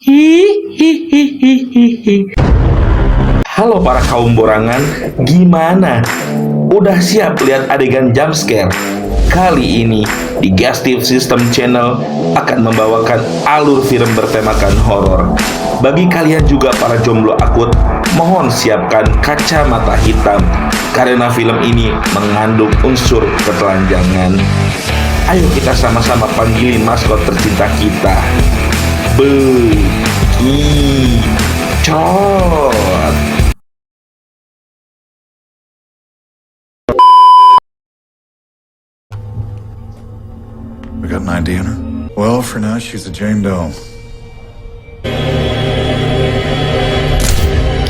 Hihihihihi. Halo para kaum borangan, gimana? Udah siap lihat adegan jump scare? Kali ini di Gastive System Channel akan membawakan alur film bertemakan horor. Bagi kalian juga para jomblo akut, mohon siapkan kacamata hitam karena film ini mengandung unsur ketelanjangan. Ayo kita sama-sama panggilin maskot tercinta kita. Bekicot. We got an idea on her? Well, for now, she's a Jane Doe.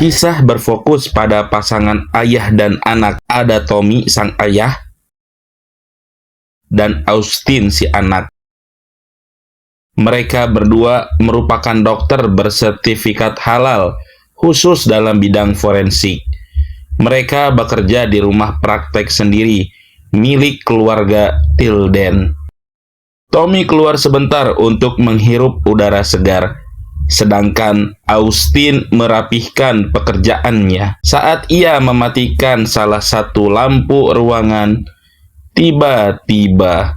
Kisah berfokus pada pasangan ayah dan anak. Ada Tommy, sang ayah, dan Austin, si anak. Mereka berdua merupakan dokter bersertifikat halal, khusus dalam bidang forensik. Mereka bekerja di rumah praktek sendiri, milik keluarga Tilden. Tommy keluar sebentar untuk menghirup udara segar, sedangkan Austin merapihkan pekerjaannya. Saat ia mematikan salah satu lampu ruangan, tiba-tiba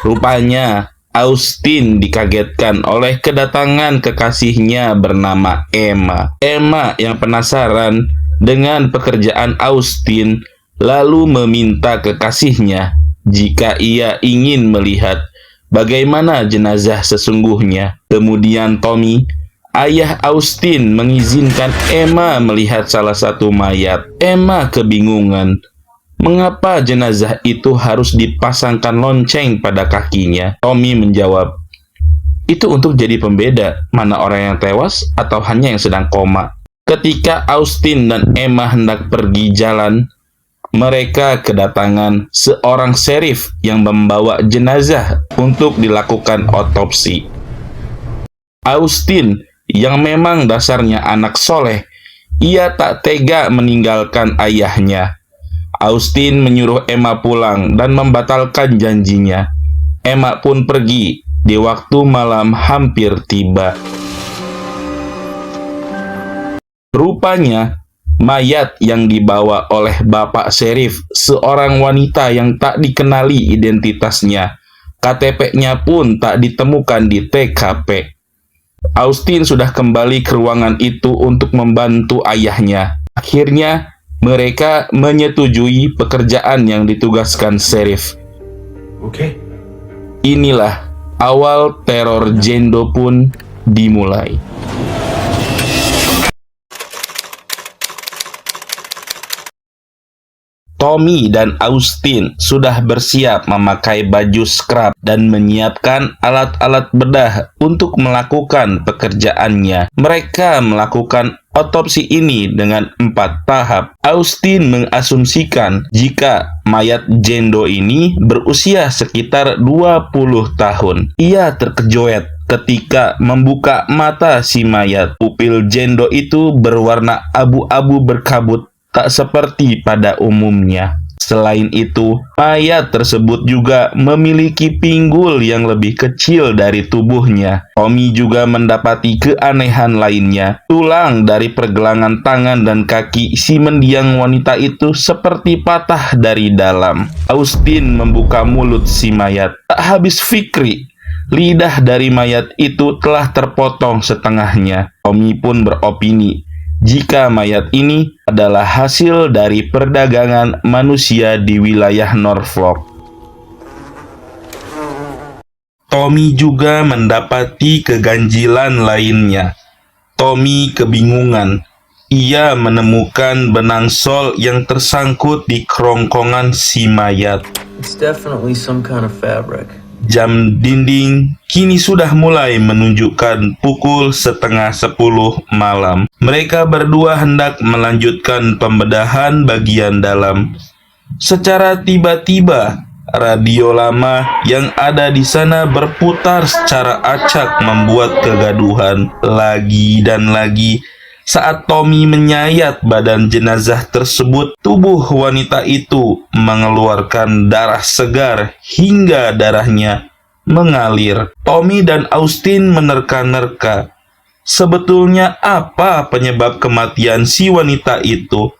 rupanya Austin dikagetkan oleh kedatangan kekasihnya bernama Emma. Emma yang penasaran dengan pekerjaan Austin lalu meminta kekasihnya jika ia ingin melihat bagaimana jenazah sesungguhnya. Kemudian Tommy, ayah Austin, mengizinkan Emma melihat salah satu mayat. Emma kebingungan. Mengapa jenazah itu harus dipasangkan lonceng pada kakinya? Tommy menjawab, itu untuk jadi pembeda mana orang yang tewas atau hanya yang sedang koma. Ketika Austin dan Emma hendak pergi jalan, mereka kedatangan seorang sheriff yang membawa jenazah untuk dilakukan otopsi. Austin, yang memang dasarnya anak soleh, ia tak tega meninggalkan ayahnya. Austin menyuruh Emma pulang dan membatalkan janjinya. Emma pun pergi di waktu malam hampir tiba. Rupanya, mayat yang dibawa oleh Bapak Sheriff, seorang wanita yang tak dikenali identitasnya. KTP-nya pun tak ditemukan di TKP. Austin sudah kembali ke ruangan itu untuk membantu ayahnya. Akhirnya, mereka menyetujui pekerjaan yang ditugaskan Sheriff. Okay. Inilah awal teror Jane Doe pun dimulai. Tommy dan Austin sudah bersiap memakai baju scrub dan menyiapkan alat-alat bedah untuk melakukan pekerjaannya. Mereka melakukan otopsi ini dengan 4 tahap. Austin mengasumsikan jika mayat Jane Doe ini berusia sekitar 20 tahun. Ia terkejut ketika membuka mata si mayat. Pupil Jane Doe itu berwarna abu-abu berkabut, tak seperti pada umumnya. Selain itu, mayat tersebut juga memiliki pinggul yang lebih kecil dari tubuhnya. Tommy juga mendapati keanehan lainnya. Tulang dari pergelangan tangan dan kaki si mendiang wanita itu seperti patah dari dalam. Austin membuka mulut si mayat. Tak habis fikri, lidah dari mayat itu telah terpotong setengahnya. Tommy pun beropini jika mayat ini adalah hasil dari perdagangan manusia di wilayah Norfolk. Tommy juga mendapati keganjilan lainnya. Tommy kebingungan. Ia menemukan benang sol yang tersangkut di kerongkongan si mayat. It's definitely some kind of fabric. Jam dinding kini sudah mulai menunjukkan pukul 9:30 malam. Mereka berdua hendak melanjutkan pembedahan bagian dalam. Secara tiba-tiba, radio lama yang ada di sana berputar secara acak membuat kegaduhan lagi dan lagi. Saat Tommy menyayat badan jenazah tersebut, tubuh wanita itu mengeluarkan darah segar hingga darahnya mengalir. Tommy dan Austin menerka-nerka. Sebetulnya apa penyebab kematian si wanita itu?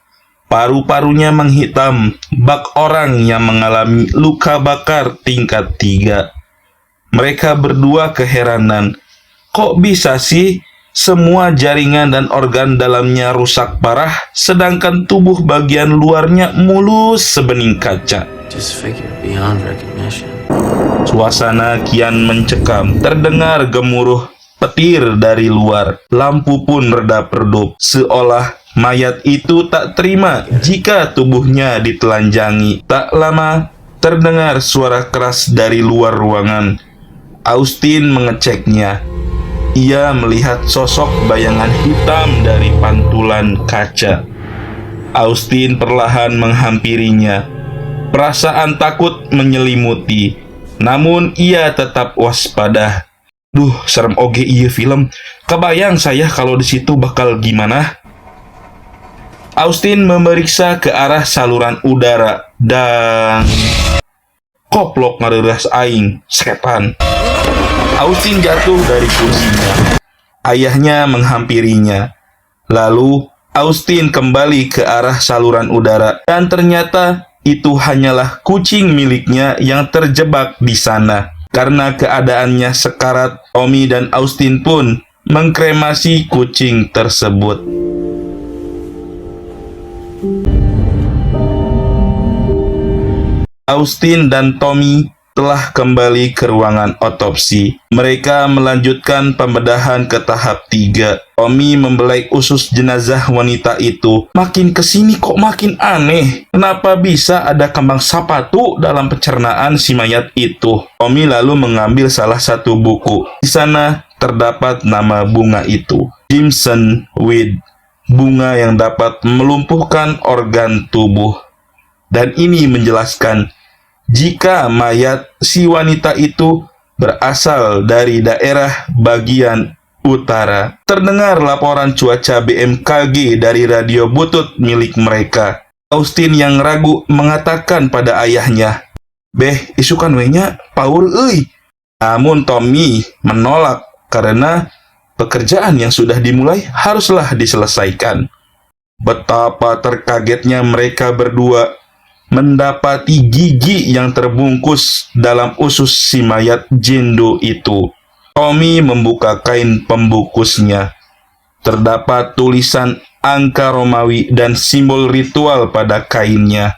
Paru-parunya menghitam, bak orang yang mengalami luka bakar tingkat 3. Mereka berdua keheranan. Kok bisa sih semua jaringan dan organ dalamnya rusak parah, sedangkan tubuh bagian luarnya mulus sebening kaca? Disfigured beyond recognition. Suasana kian mencekam, terdengar gemuruh petir dari luar. Lampu pun redup-redup, seolah mayat itu tak terima jika tubuhnya ditelanjangi. Tak lama, terdengar suara keras dari luar ruangan. Austin mengeceknya. Ia melihat sosok bayangan hitam dari pantulan kaca. Austin perlahan menghampirinya. Perasaan takut menyelimuti, namun ia tetap waspada. Duh, serem oge iya film. Kebayang saya kalau di situ bakal gimana. Austin memeriksa ke arah saluran udara dan koplok ngareras aing, setan. Austin jatuh dari kursinya. Ayahnya menghampirinya. Lalu Austin kembali ke arah saluran udara dan ternyata itu hanyalah kucing miliknya yang terjebak di sana. Karena keadaannya sekarat, Tommy dan Austin pun mengkremasi kucing tersebut. Austin dan Tommy telah kembali ke ruangan otopsi. Mereka melanjutkan pembedahan ke tahap 3. Tommy membelai usus jenazah wanita itu. Makin kesini kok makin aneh. Kenapa bisa ada kembang sapatu dalam pencernaan si mayat itu? Tommy lalu mengambil salah satu buku. Di sana terdapat nama bunga itu, Jimson Weed, bunga yang dapat melumpuhkan organ tubuh. Dan ini menjelaskan jika mayat si wanita itu berasal dari daerah bagian utara. Terdengar laporan cuaca BMKG dari radio butut milik mereka. Austin yang ragu mengatakan pada ayahnya, "Beh, isukan wenya paur euy." Namun Tommy menolak karena pekerjaan yang sudah dimulai haruslah diselesaikan. Betapa terkagetnya mereka berdua mendapati gigi yang terbungkus dalam usus si mayat jendo itu. Tommy membuka kain pembungkusnya. Terdapat tulisan angka Romawi dan simbol ritual pada kainnya.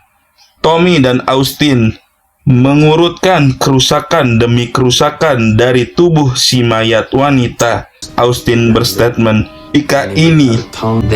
Tommy dan Austin mengurutkan kerusakan demi kerusakan dari tubuh si mayat wanita. Austin berstatement, jika ini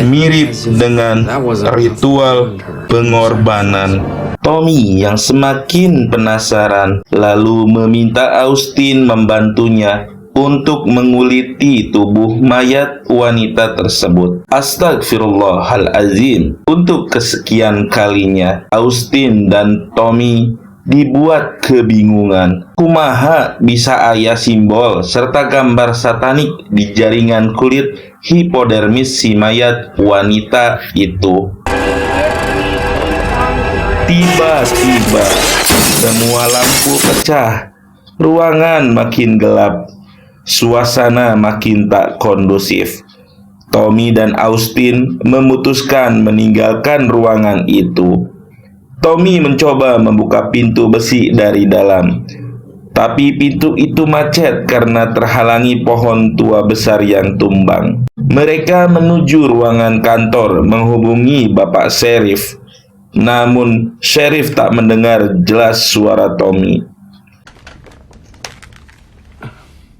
mirip dengan ritual pengorbanan. Tommy yang semakin penasaran lalu meminta Austin membantunya untuk menguliti tubuh mayat wanita tersebut. Astagfirullahalazim. Untuk kesekian kalinya, Austin dan Tommy dibuat kebingungan. Kumaha bisa aya simbol serta gambar satanik di jaringan kulit hipodermis si mayat wanita itu. Tiba-tiba semua lampu pecah, ruangan makin gelap, suasana makin tak kondusif. Tommy dan Austin memutuskan meninggalkan ruangan itu. Tommy mencoba membuka pintu besi dari dalam, tapi pintu itu macet karena terhalangi pohon tua besar yang tumbang. Mereka menuju ruangan kantor menghubungi Bapak Sheriff. Namun, Sheriff tak mendengar jelas suara Tommy.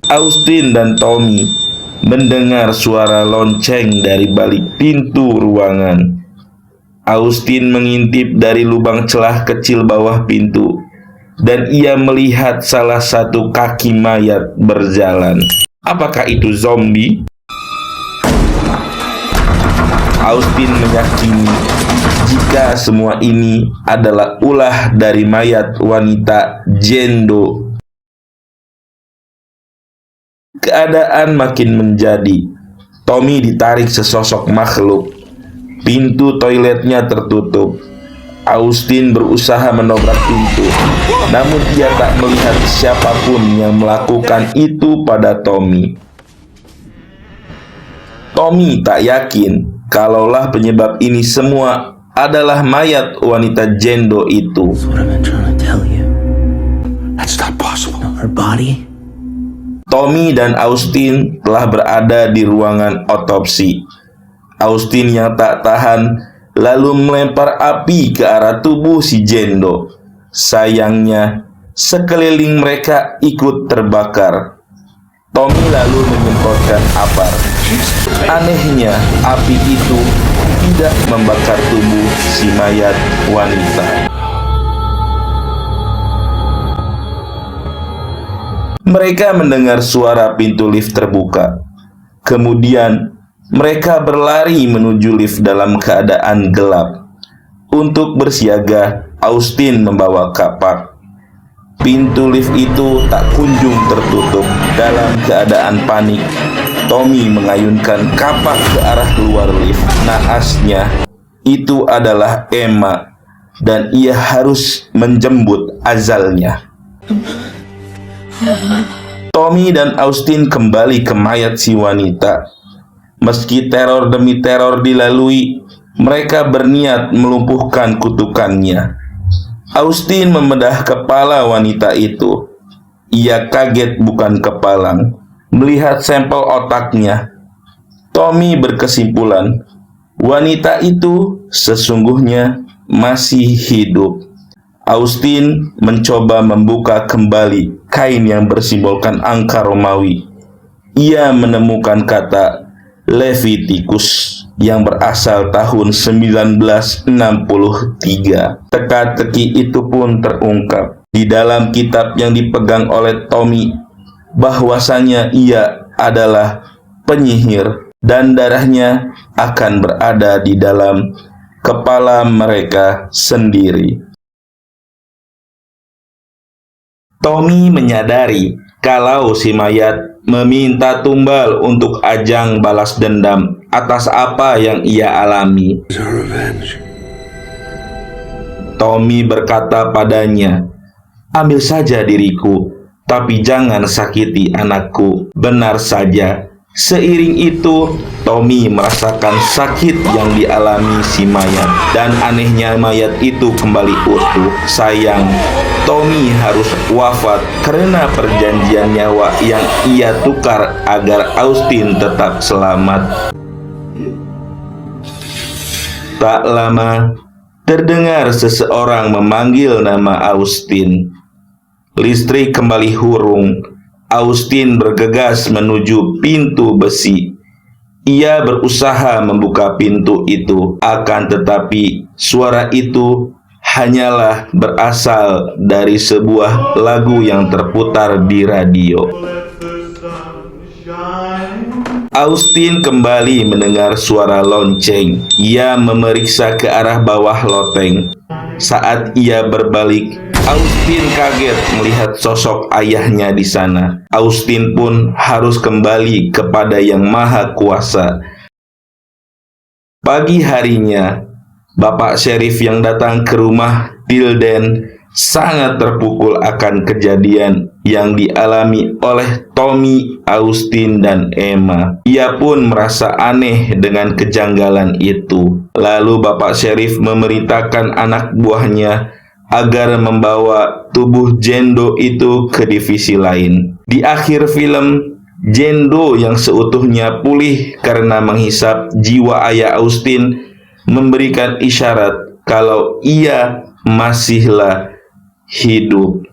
Austin dan Tommy mendengar suara lonceng dari balik pintu ruangan. Austin mengintip dari lubang celah kecil bawah pintu, dan ia melihat salah satu kaki mayat berjalan. Apakah itu zombie? Austin meyakini jika semua ini adalah ulah dari mayat wanita jendo. Keadaan makin menjadi. Tommy ditarik sesosok makhluk. Pintu toiletnya tertutup. Austin berusaha menobrak pintu, namun ia tak melihat siapapun yang melakukan itu pada Tommy. Tommy tak yakin kalaulah penyebab ini semua adalah mayat wanita Jendo itu. That's what I've been trying to tell you. That's not possible. Her body? Tommy dan Austin telah berada di ruangan otopsi. Austin yang tak tahan lalu melempar api ke arah tubuh si Jendo. Sayangnya, sekeliling mereka ikut terbakar. Tommy lalu menyemprotkan apar. Anehnya, api itu tidak membakar tubuh si mayat wanita. Mereka mendengar suara pintu lift terbuka. Kemudian, mereka berlari menuju lift dalam keadaan gelap. Untuk bersiaga, Austin membawa kapak. Pintu lift itu tak kunjung tertutup. Dalam keadaan panik, Tommy mengayunkan kapak ke arah luar lift. Naasnya, itu adalah Emma, dan ia harus menjemput ajalnya. Tommy dan Austin kembali ke mayat si wanita. Meski teror demi teror dilalui, mereka berniat melumpuhkan kutukannya. Austin membedah kepala wanita itu. Ia kaget bukan kepalang melihat sampel otaknya. Tommy berkesimpulan, wanita itu sesungguhnya masih hidup. Austin mencoba membuka kembali kain yang bersimbolkan angka Romawi. Ia menemukan kata Leviticus yang berasal tahun 1963. Teka-teki itu pun terungkap di dalam kitab yang dipegang oleh Tommy, bahwasanya ia adalah penyihir dan darahnya akan berada di dalam kepala mereka sendiri. Tommy menyadari kalau si mayat meminta tumbal untuk ajang balas dendam atas apa yang ia alami. It's our revenge. Tommy berkata padanya, "Ambil saja diriku, tapi jangan sakiti anakku." Benar saja. Seiring itu, Tommy merasakan sakit yang dialami si mayat, dan anehnya mayat itu kembali utuh. Sayang, Tommy harus wafat karena perjanjian nyawa yang ia tukar agar Austin tetap selamat. Tak lama, terdengar seseorang memanggil nama Austin. Listrik kembali hurung. Austin bergegas menuju pintu besi. Ia berusaha membuka pintu itu, akan tetapi suara itu hanyalah berasal dari sebuah lagu yang terputar di radio. Austin kembali mendengar suara lonceng. Ia memeriksa ke arah bawah loteng. Saat ia berbalik, Austin kaget melihat sosok ayahnya di sana. Austin pun harus kembali kepada Yang Maha Kuasa. Pagi harinya, Bapak Sheriff yang datang ke rumah Tilden sangat terpukul akan kejadian yang dialami oleh Tommy, Austin, dan Emma. Ia pun merasa aneh dengan kejanggalan itu. Lalu Bapak Sheriff memerintahkan anak buahnya agar membawa tubuh Jendo itu ke divisi lain. Di akhir film, Jendo yang seutuhnya pulih karena menghisap jiwa ayah Austin memberikan isyarat kalau ia masihlah hidup.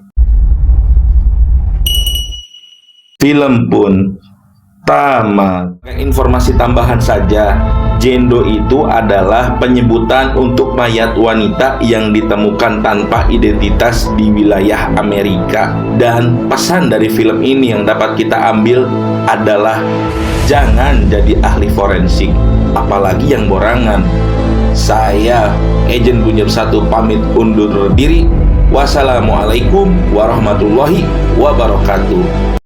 Film pun tamat. Informasi tambahan saja, Jendo itu adalah penyebutan untuk mayat wanita yang ditemukan tanpa identitas di wilayah Amerika. Dan pesan dari film ini yang dapat kita ambil adalah jangan jadi ahli forensik, apalagi yang borangan. Saya, Agent Bunyer 1, pamit undur diri. Wassalamualaikum warahmatullahi wabarakatuh.